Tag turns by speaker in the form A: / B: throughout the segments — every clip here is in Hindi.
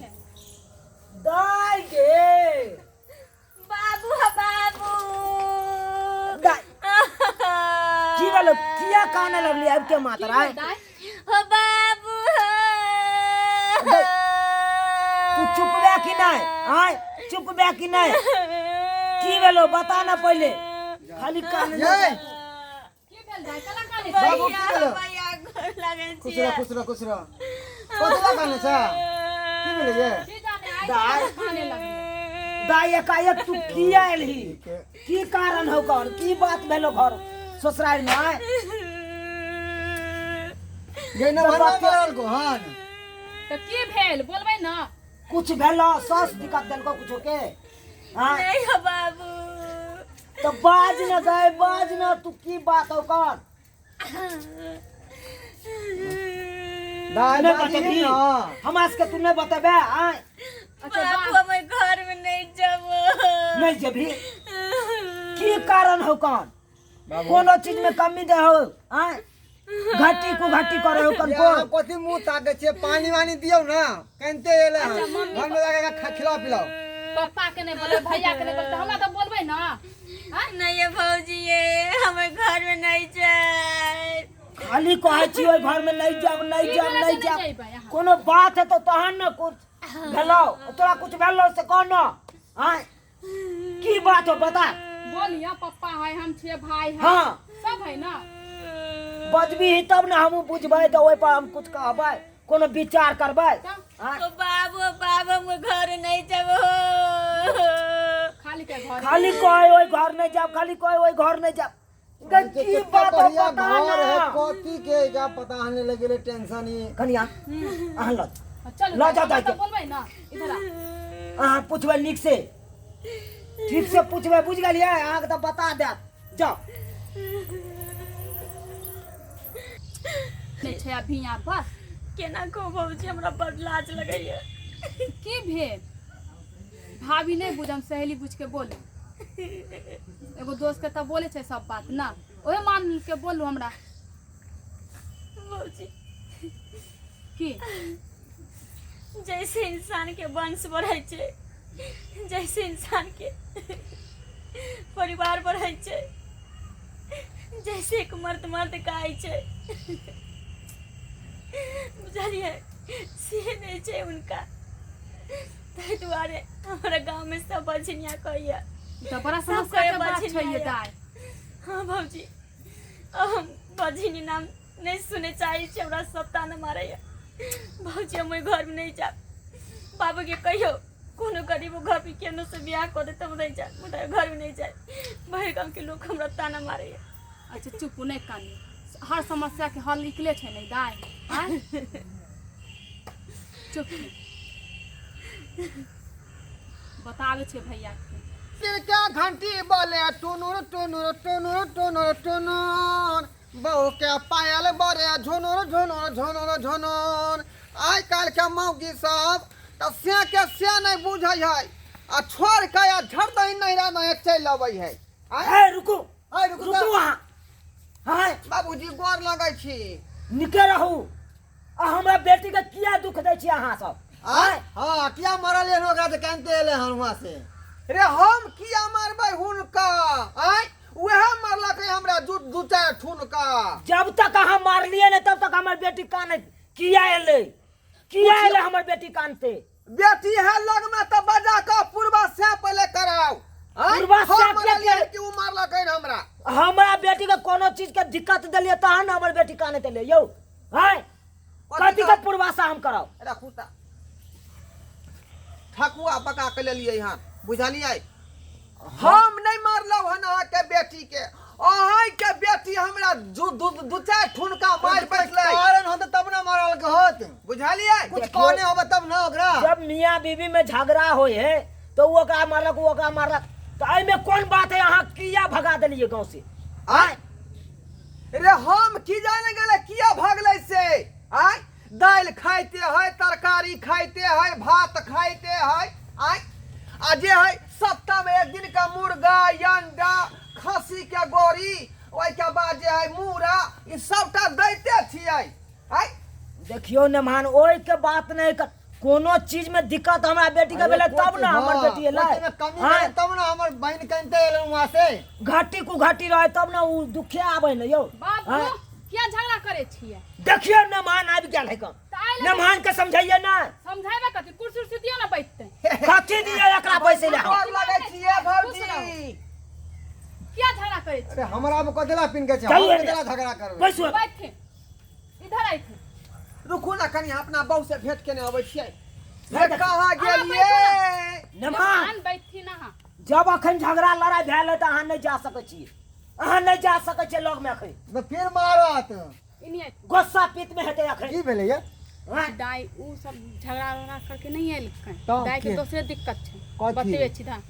A: है
B: दाई गे
C: बाबू बाबू
B: दाई की बोलो किया काने लगली अब के मातरा है
C: हो बाबू
B: तू चुप बे कि नहीं हां चुप बे कि नहीं की बोलो बता ना पहले खाली काने
A: की भेल दाई कला काने
D: बाबू की बोलो
C: भैया गोर लागै
D: खुश
C: छी
D: रह कतला काने छा की बोले ये
A: की जाने आई
B: दाई
A: काने लगी
B: दाई एकाएक तू किया एलही की कारण हो कौन की बात भेलो घर ससुराल में आए
D: ये न मारल को हां
A: तो की भेल बोलबै ना
B: कुछ भेलो सास दिक्कत देल को कुछ के हां
C: नहीं हो बाबू
B: तो बाज न गए बाज न तू की बात हो कौन
D: दाई
B: ने
D: बाजी
B: बतेबी
D: ना
B: हमरा के तू ने बतेबे आए
A: अच्छा
C: बाबू
A: बाप
C: हम घर में नहीं जाबो
B: नहीं जभी की कारण हो कौन
D: बाबू
B: कोनो चीज में कमी दे हो आए घाटी को घाटी करे हो कौन को
D: यहाँ कथी मुंह ताके छे पानी वानी दियो ना केनते एले घर में लगा खिलाओ पिलाओ
A: पापा के नहीं बोले भैया के नहीं बोले हमरा तो बोलबै ना हां
C: नहीं है भौजी ये हमें घर में नहीं जाए
B: खाली कहे छी ओइ घर में नहीं जाब नहीं जाब कोनो बात है तो तहन न कुछ भेलो तोरा कुछ भेलो से कौन न आए की बात हो बता
A: बोलिया पापा है हम छे भाई है
B: हां
A: सब है ना
B: बजबी ही तब न हम बुझबै तो ओइ पर हम कुछ कहबै कोनो विचार करबै हाँ?
C: तो बाबू बाबू हम घर नहीं जाबो
A: खाली के घर
B: खाली कोई ओइ घर नहीं जाब खाली कोई ओइ घर नहीं जाब की बात हो बता
D: घर है
B: ना
D: कथी के जा पता हने लगेले टेंशन ही
B: कनिया अहाँ ल
A: चल
B: ला जा, जा,
A: तो
B: जा।
A: बोलबै ना इधर आ
B: अहाँ पूछबै निक से ठीक से पूछबै बुझ गेलियै अहाँ के तो बता दे जाओ
A: नहीं छे अभी यहाँ पर
C: केना को भौजी हमरा बड़ लाज लगैया
A: की भेल भाभी नहीं बुझम सहेली बुझ के बोले एगो दोस्त के तब बोले छे सब बात ना ओहे मान के बोलू हमरा
C: भौजी
A: की
C: जैसे इंसान के वंश बढ़ै छै जैसे इंसान के परिवार बढ़ै छै जैसे एक मर्द मर्द कहै छै बुझलिए से नहीं छै उनका ताहि दुआरे हमारा गांव में सब बजनिया कहैया
A: तो बड़ा
C: सब
A: समस्या के
C: कहे
A: बात
C: बजनिया
A: छै ये
C: या।
A: दाई
C: हाँ भौजी हम बजनी नाम नहीं सुने चाहे छै हमरा सब ताना मारैया भौजी हम ओइ घर में नहीं जाब बाबू के कहियो कोनो गरीब घर पे केनो से बियाह कर दे तब नहीं जाए मुदा घर में नहीं जाए भर गांव के लोग हमरा ताना मारैया
A: अच्छा चुप नहीं कानी हर समस्या के हल निकले छे नहीं दाई हैं चुप बतावे छे भैया के
D: तिरका घंटी बोले टुनुर टुनुर टुनुर टुनुर टुनुर बहू के पायल बरे झुनुर झुनुर झुनुर झुनुर आइ काल के मौगी सब त से नहीं बुझै है आ छोड़ के आ झड़ दही नहीं रह नहीं चल अबै है
B: ए रुको
D: आइ रुकु
B: रुको वहाँ हां
D: बाबूजी गोर लगै छी
B: निके रहू आ हमरा बेटी के किया दुख दै छी अहाँ सब
D: आइ हां किया मरल है ओकरा त कानते एले हन वहां से रे हम किया मारबै हुनका आइ उहे मरलक है हमरा दू चार ठुनका
B: जब तक अहाँ मारलिए ने तब तक हमर बेटी काने किया एले हमर बेटी कानते
D: बेटी है लग में तो बजा का पूर्वा से पहले कराओ
B: पूर्वा से
D: के कि उ मारलक है हमरा
B: हमरा बेटी के कोनो चीज के दिक्कत देलिए तहन हमर बेटी काने देले यौ हैं कथी के पूर्वासा हम कराओ
D: अरे कुत्ता ठकुआ पका के ले लिए यहां बुझलिए हम नहीं मारलौ हन अहाँ के बेटी के अहाँ के बेटी हमरा दू चार ठुनका मार बैठले कारण हो तब ना मारल के होत बुझलिए कुछ कहने होबे तब ना ओकरा
B: जब मियां बीवी में झगड़ा होय है तो वो का मारलक तो आई में कौन बात है अहाँ किया भगा देलिए गांव से
D: आय रे हम की जाने गेले किया भागले से आय दाल खाइते है तरकारी खाइते है भात खाइते है आय आ जे है सप्ताह में एक दिन का मुर्गा अंडा खसी के गोरी ओइ के बाद जे है मूरा ई सबटा दैते छियै आय
B: देखियो न मान ओइ के बात नहीं कर कोनो चीज में दिक्कत हमरा बेटी के भेले तब ना हमर बेटी एलै
D: कमी है तब ना हमर बहन कनते एलै वहां से
B: घाटी को घाटी रहे तब ना उ दुखे आबै न यौ
A: बाबू क्या झगड़ा करे छिए
B: देखियो मेहमान आबि गेल है कम मेहमान के समझाइए ना
A: समझाइबे कथि कुर्सी उर्सी दियो ना बैठते
B: कथि दिए एकरा पैसे ले
D: और लगे छिए भौजी
A: क्या झगड़ा करे छी
D: अरे हमरा में कथला पिन के छै
B: चलू
D: हम
B: एने।
D: कथला झगड़ा करबै
B: बैसो
A: बैठे इधर आई थे
D: रुकू ना कनी अपना बहू से भेंट केने अबै छियै
B: भेंट
D: रे कहाँ गेलिए
B: मेहमान
A: बैठी ना
B: जब अखन झगड़ा लड़ाई भेल है त अहाँ नहीं जा सकै छी अहाँ नहीं जा सकै छी लग में अखन
D: तो फिर मारत
A: इन्हीं
B: गुस्सा पीत में हेतै अखन
D: की भेलै ये
A: दाई उ सब झगड़ा वगड़ा करके नहीं आयल
D: तो
A: दाई के
D: के?
A: दूसरे दिक्कत छै
D: कथी?
A: बतेबे छी दा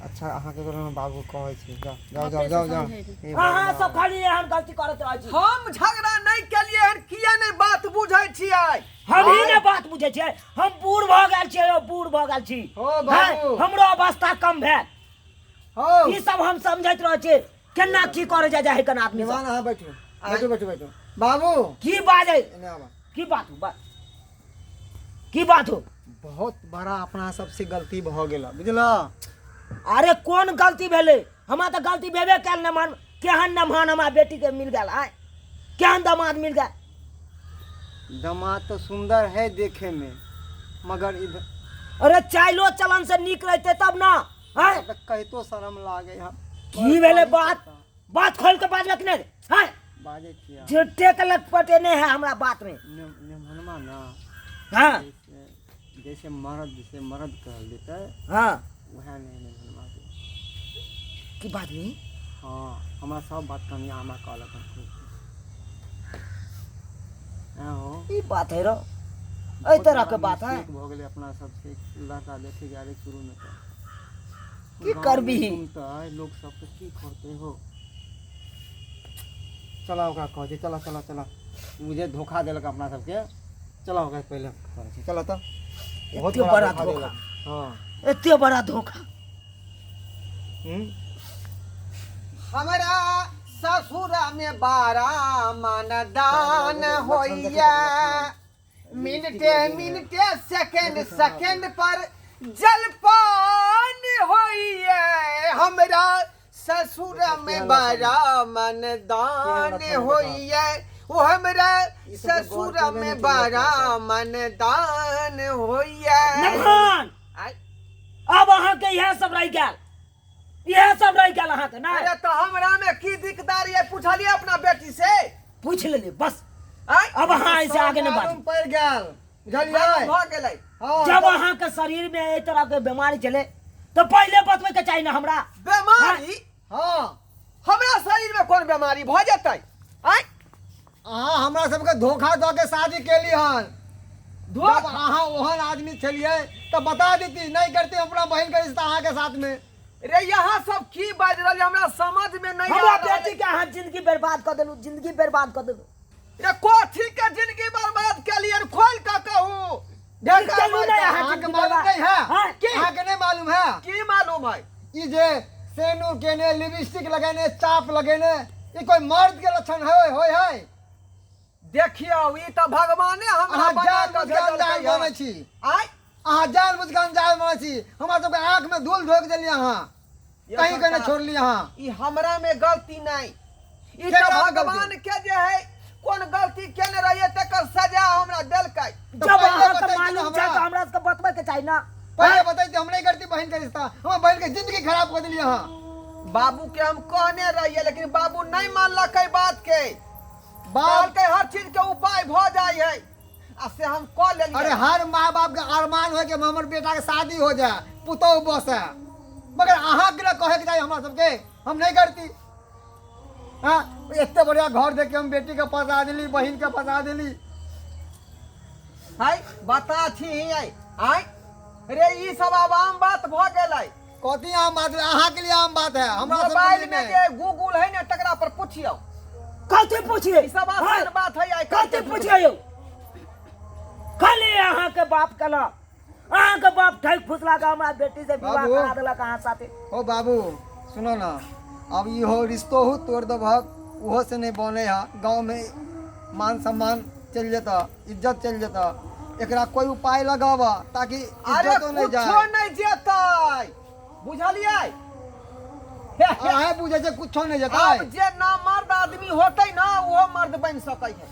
D: अच्छा अहाँ के बाबू कहै छी जाओ जाओ जाओ जाओ
A: समझेबै।
B: अहाँ सब खाली एहन गलती करत रहै छी
D: हम झगड़ा नहीं केलिए हन किया नहीं बात बुझै छियै
B: हम ही ने बात बुझे छियै हम बूढ़ भ गेल छियै यौ बूढ़ भ गेल छी
D: हो बाबू।
B: हैं? हमरो अवस्था कम भेल
D: हो
B: ई सब हम समझैत रहै छी केना की करे जाय है कन आदमी
D: निवान
B: सब
D: अहाँ बैठू बैठू बैठू बैठू बाबू
B: की बाजे
D: एने आवा
B: की बात हो बात की बात हो
D: बहुत बड़ा अपना सबसे गलती भ गेल बुझला
B: अरे कौन गलती भेले हमरा त गलती भेबे कैल न मान केहन न मान हमरा बेटी के मिल गेल आय केहन दामाद मिल गया
D: दामाद तो सुंदर है देखे में मगर इधर
B: अरे चाइलो चलन से निक रहते तब ना हैं
D: कहतो शर्म लागे हम
B: की भेले बात बात खोल के बाजबे कि नहीं हैं
D: बाजे छिया
B: झूठे के लटपटे नहीं है हमरा बात में
D: निमहनमा ना
B: हाँ
D: जैसे मर्द कहल देते
B: हाँ
D: वह नहीं निमहनमा
B: की बात नहीं
D: हाँ हमारा सब बात कनिया हमारा कहलक हो
B: ई बात है रो ऐ तरह के बात है
D: भ गेले अपना सबसे लड़का देखे जा रहे शुरू में
B: की करबी
D: सुनता है लोग सब तो की करते हो चला ओकरा कह दे चला चला चला मुझे धोखा देलक अपना सबके चला ओकरा पहले चला तो बहुत
B: एते बड़ा धोखा
D: देलक। हाँ
B: एते बड़ा धोखा
D: हमारा ससुर में बारा मानदान होइया मिनटे मिनटे सेकंड सेकंड पर जलपान होइया हमरा ससुर में बारा मानदान होइया वो हमरा ससुर में बारा मानदान होइया
B: नमहान अब अहाँ के यह सब रह गेल यह सब रह गेल अहाँ के ना
D: अरे तो हमरा में की दिक्कत है पूछलिए अपना बेटी से
B: पूछ लेली बस
D: आय?
B: अब अहाँ ऐसे आगे न बढ़ी।
D: मालूम पड़ गेल बुझलिए भ गेलै हाँ,
B: जब अहाँ के शरीर में एहि तरह के बीमारी चले तो पहले बतबे के चाहिए ना हमरा
D: बीमारी हाँ हमरा शरीर में कौन बीमारी भ जेतै आय अहाँ हमरा सबके धोखा दऽ के शादी केली हन जब अहाँ ओहन आदमी छलिए तो बता देती नहीं करती अपना बहन के रिश्ता अहाँ के साथ में रे यहाँ सब की बाज रहल हमरा समझ में नहीं
B: हमरा
D: आ रहल
B: बेटी के अहाँ जिंदगी बर्बाद कर देलू जिंदगी बर्बाद कर देलू
D: रे कोठी के जिंदगी बर्बाद केलिए खोल के कहू
B: चलू नहीं अहाँ
D: अहाँ के
B: जिंदगी
D: मालूम
B: बर्बाद
D: नहीं है
B: हाँ, की?
D: अहाँ के नहीं मालूम है की मालूम है ई जे सेनूर केने लिपस्टिक लगेने चाप लगेने ई कोई मर्द के लक्षण है देखियो ई त भगवाने हमरा बना के भेजल है छी आय अहाँ जान बुझ के अनजान माने छी हमरा सब के आंख में धूल धोक देलिए अहाँ कहीं कहीं छोड़ली अहाँ ई हमरा में गलती नहीं ई त भगवान के जे है कौन गलती केने रहिए तकर सजा हमरा देलकै
B: जब अहाँ के मालूम छै तो हमरा से बतबे के चाहिए ना
D: पहले बताइए हम नहीं करती बहन का रिश्ता हम बहन के जिंदगी खराब कर दिली अहाँ बाबू के हम कहने रहिए लेकिन बाबू नहीं मानलक बात के बाल के हर चीज के उपाय भ जाय है आ से हम कह लेलिए अरे हर माँ बाप के अरमान है कि हमर बेटा के शादी हो जाए पुतौ बसे मगर अहाँ के कहे के चाहिए हमरा सबके हम नहीं करती हाँ इतने बढ़िया घर देख के हम बेटी के फंसा दिली बहन के फंसा दिली हाय बता छी आय रे ई सब अब आम बात भ गेलै कथी आम बात अहाँ के लिए आम बात है हमरा मोबाइल में जे गूगल है ने तकरा पर पूछियो
B: कथी पूछिए
D: ई सब आसान बात है आय
B: कथी पूछिए यौ खाली अहाँ के बाप कला अहाँ के बाप ठक फुसला के हमरा बेटी से विवाह
D: बाबू।
B: करा देलक अहाँ साथे।
D: ओ बाबू सुनो ना, अब इहो रिश्तो हो तोड़ दबहक उहो से नहीं बने है। गांव में मान सम्मान चल जाता, इज्जत चल जाता। एकरा कोई उपाय लगावा ताकि इज्जत नहीं जाए। नहीं जेतै, बुझलियै? अहाँ बुझे छै कुछो नहीं जेतै। अब जे ना मर्द आदमी होतै ना वो मर्द बन सकै है।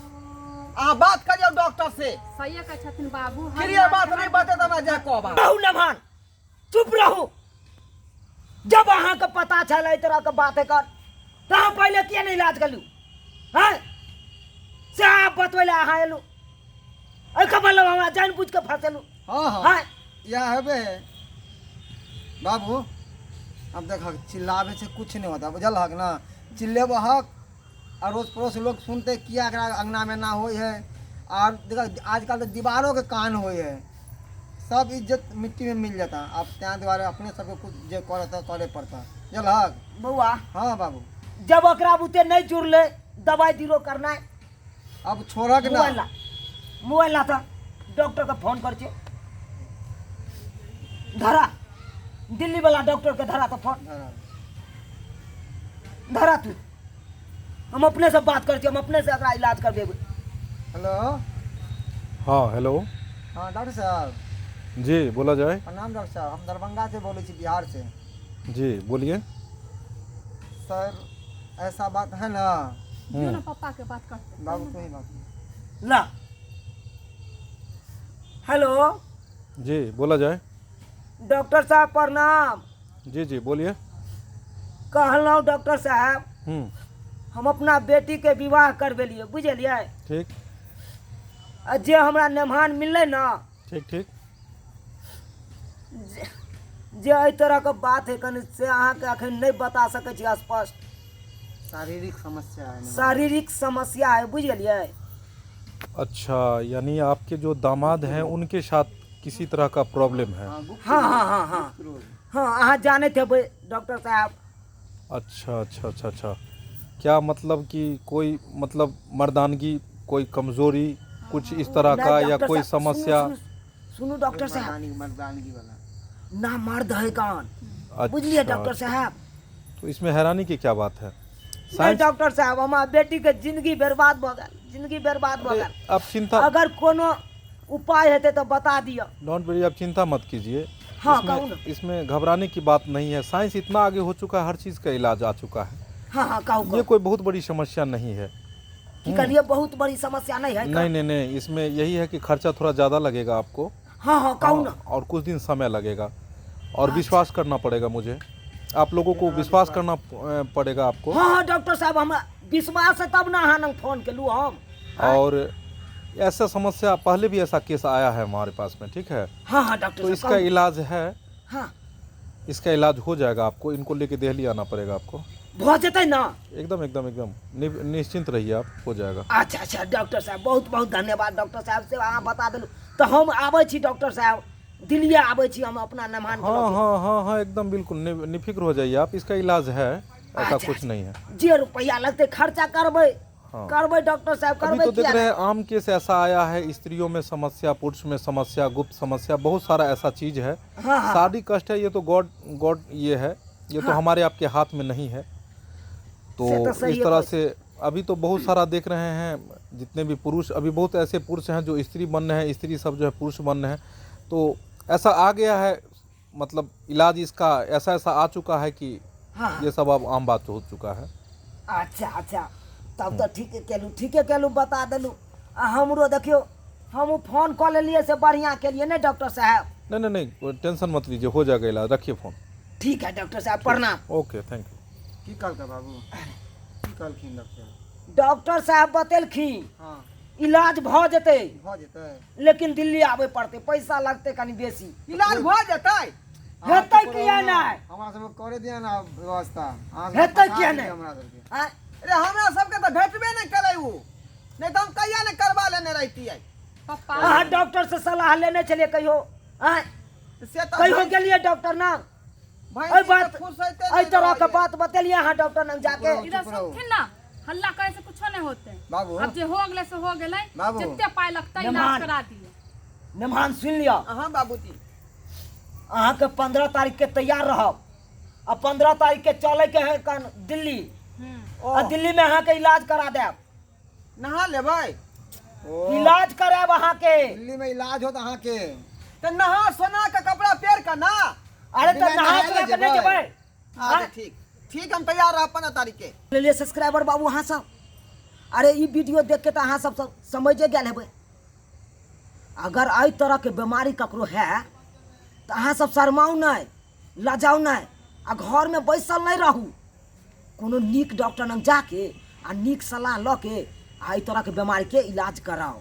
D: अहाँ बात करियो डॉक्टर से।
A: सही कहै छथिन बाबू।
D: क्लियर बात नहीं बते त मैं जा कहबा।
B: रहू नभान, चुप रहू। जब अहाँ के पता चल एहि तरह के बात कर तो अहाँ पहले किया नहीं इलाज करलू? हैं से आप बतवैले अहाँ एलू, एहि के मतलब हमरा जानबूझ के फंसेलू।
D: हाँ हाँ
B: हैं
D: यह हेबे है बाबू। अब देख चिल्लावे से कुछ नहीं होता, बुझल हक ना? चिल्लेब हक अड़ोस पड़ोस लोग सुनते किया एकरा अंगना में ना होई है। और देख आजकल तो दीवारों के कान होई है, सब इज्जत मिट्टी में मिल जाता। अब त्या द्वारा अपने सबको कुछ जो करता करे पड़ता, बुझल हक?
B: बउआ,
D: हाँ बाबू।
B: जब ओकरा बुते नहीं जुड़ले दवाई दिलो करना है।
D: अब छोड़क ना।
B: मोबाइल ला था, डॉक्टर का फोन कर छियो। धरा दिल्ली वाला डॉक्टर के धरा तो फोन धरा तू। हम अपने से बात करते, हम अपने से एकरा इलाज कर देबे।
D: हेलो।
E: हाँ हेलो।
D: हाँ डॉक्टर साहब
E: जी बोला जाए।
D: प्रणाम डॉक्टर साहब, हम दरभंगा से बोले छी, बिहार से।
E: जी बोलिए।
D: सर ऐसा बात है ना।
A: जो ना पापा के बात करते।
D: बाबू कोई बात
B: ला हेलो
E: जी बोला जाए।
B: डॉक्टर साहब प्रणाम।
E: जी जी बोलिए।
B: कहलौं डॉक्टर साहब हम अपना बेटी के विवाह करबेलिए, बुझलिए?
E: ठीक
B: आ जे हमरा नेमान मिलले ना,
E: ठीक ठीक।
B: जे एहि तरह के बात है कनि से अहाँ के अखन नहीं बता सकै छी स्पष्ट।
D: शारीरिक समस्या है ना।
B: शारीरिक समस्या है, बुझलिए?
E: अच्छा यानी आपके जो दामाद हैं उनके साथ किसी तरह का प्रॉब्लम है।
B: हाँ हाँ हाँ हाँ हाँ अहाँ जाने थे डॉक्टर साहब।
E: अच्छा अच्छा अच्छा अच्छा। क्या मतलब कि कोई मतलब मर्दानगी, कोई कमजोरी, कुछ इस तरह का
B: नहीं,
E: या
B: डॉक्टर
E: कोई
B: साहब,
E: समस्या?
B: सुनो डॉक्टर साहब,
D: मर्दानगी वाला
B: ना मर्द है कान,
E: अच्छा,
B: बुझलिए डॉक्टर साहब?
E: तो इसमें हैरानी की क्या बात है?
B: नहीं डॉक्टर साहब, हमार बेटी के जिंदगी बर्बाद भ गेल, जिंदगी बर्बाद भ गेल।
E: आप चिंता
B: अगर कोनो उपाय हेते तो बता दियो।
E: डोंट वरी, आप चिंता मत कीजिए।
B: हाँ, कहूँ ना।
E: इसमें घबराने की बात नहीं है। साइंस इतना आगे हो चुका है, हर चीज़ का इलाज आ चुका है।
B: हाँ हाँ कहूँ
E: ये कोई बहुत बड़ी समस्या नहीं है।
B: कि करिए बहुत बड़ी समस्या नहीं है?
E: नहीं नहीं नहीं, इसमें यही है कि खर्चा थोड़ा ज़्यादा लगेगा आपको।
B: हाँ हाँ कहूँ ना।
E: और कुछ दिन समय लगेगा और विश्वास करना पड़ेगा मुझे। आप लोगों को विश्वास करना पड़ेगा आपको।
B: हाँ हाँ डॉक्टर साहब, हमरा विश्वास है तब ना अहाँ फोन केलू हम।
E: और ऐसा समस्या पहले भी ऐसा केस आया है हमारे पास में, ठीक है?
B: हाँ हाँ डॉक्टर
E: तो
B: साहब
E: इसका इलाज है।
B: हाँ
E: इसका इलाज हो जाएगा आपको। इनको लेके दिल्ली आना पड़ेगा आपको।
B: हो जते ना?
E: एकदम एकदम एकदम निश्चिंत रहिए, आप हो जाएगा।
B: अच्छा अच्छा डॉक्टर साहब, बहुत बहुत धन्यवाद डॉक्टर साहब से अहाँ बता देलू। तो हम आबै छी डॉक्टर साहब, दिल्ली आबै छी हम अपना मेहमान के
E: हाँ
B: लऽ के।
E: हाँ हाँ हाँ एकदम बिल्कुल निफिक्र हो जाइए आप। इसका इलाज है, ऐसा
B: अच्छा,
E: कुछ नहीं है।
B: जे रुपया लगते खर्चा करबै।
E: हाँ।
B: करबै डॉक्टर साहब,
E: अभी
B: करबै।
E: तो देख रहे हैं आम केस ऐसा आया है, स्त्रियों में समस्या, पुरुष में समस्या, गुप्त समस्या, बहुत सारा ऐसा चीज है।
B: हाँ हाँ
E: शादी कष्ट है, ये तो गॉड ये है, ये तो हमारे आपके हाथ में नहीं है। तो
B: सही
E: इस
B: है
E: तरह
B: भाई।
E: से अभी तो बहुत सारा देख रहे हैं, जितने भी पुरुष, अभी बहुत ऐसे पुरुष हैं जो स्त्री बन रहे हैं, स्त्री सब जो है पुरुष बन रहे हैं। तो ऐसा आ गया है, मतलब इलाज इसका ऐसा ऐसा आ चुका है कि
B: हाँ
E: ये सब अब आम बात हो चुका है।
B: अच्छा अच्छा, तब तो ठीक है केलू बता देलू। आ हमरो देखियो, हम फोन कऽ लेलिए से बढ़िया केलिए ने डॉक्टर साहब।
E: नहीं नहीं नहीं, कोई टेंशन मत लीजिए, हो जाएगा इलाज। रखिए फोन।
B: ठीक है डॉक्टर साहब, प्रणाम।
E: Okay thank you.
D: की कहलका बाबू? की कहलखिन डॉक्टर?
B: डॉक्टर साहब बतेलखिन
D: हाँ
B: इलाज भ जेतै,
D: भ जेतै,
B: लेकिन दिल्ली आबे पड़ते, पैसा लगते कनी बेसी।
D: इलाज भ जेतै।
B: हेतै किया नहीं?
D: हमरा सब करे दिया ना व्यवस्था।
B: हेतै किया नहीं?
D: हमरा सबके
B: आँय?
D: अरे हमरा सबके तो भेटबे नहीं करे उ, नहीं तो हम कहिया ने करवा लेने रहती है।
A: पापा
B: अहाँ डॉक्टर से सलाह लेने चलिए कहियो? आँय?
D: से तो
B: कहियो गेलिए डॉक्टर ना? एहि बात एहि तरह के बात बतेलिए अहाँ डॉक्टर लग जाके?
A: इधर सुनथिन ना, हल्ला करे से कुछ नहीं होते।
D: बाबू
A: अब जे हो गले से हो गेलै,
D: बाबू।
A: जितने पाई लगता
B: मेहमान।
A: इलाज करा दिए।
B: मेहमान सुन लिया,
D: हाँ बाबूजी।
B: अहाँ के 15 तारीख के तैयार रहब आ 15 तारीख के चले के है कन दिल्ली। आ दिल्ली में अहाँ के इलाज करा देब,
D: नहा लेबै।
B: इलाज कराब अहाँ के।
F: दिल्ली में इलाज होता अहाँ के।
D: तो नहा सोना का कपड़ा पहन कर ना।
B: अरे तो
F: बिना
B: नहा
F: नहाए
B: सोना के
F: जेबै।
B: नहीं जेबै।
D: अच्छा ठीक ठीक, हम तैयार रह 15 तारीख के।
B: ले लिए सब्सक्राइबर बाबू अहाँ सब। अरे ई वीडियो देख के तो अहाँ सब समझे गेल हेबै। अगर एहि तरह के बीमारी ककरो है तो अहाँ सब शर्माऊ नहीं, लजाऊ नहीं, आ घर में बैसल नहीं रहू। कोनो नीक डॉक्टर लग जाके आ नीक सलाह ल के आ एहि तरह के बीमारी के इलाज कराओ।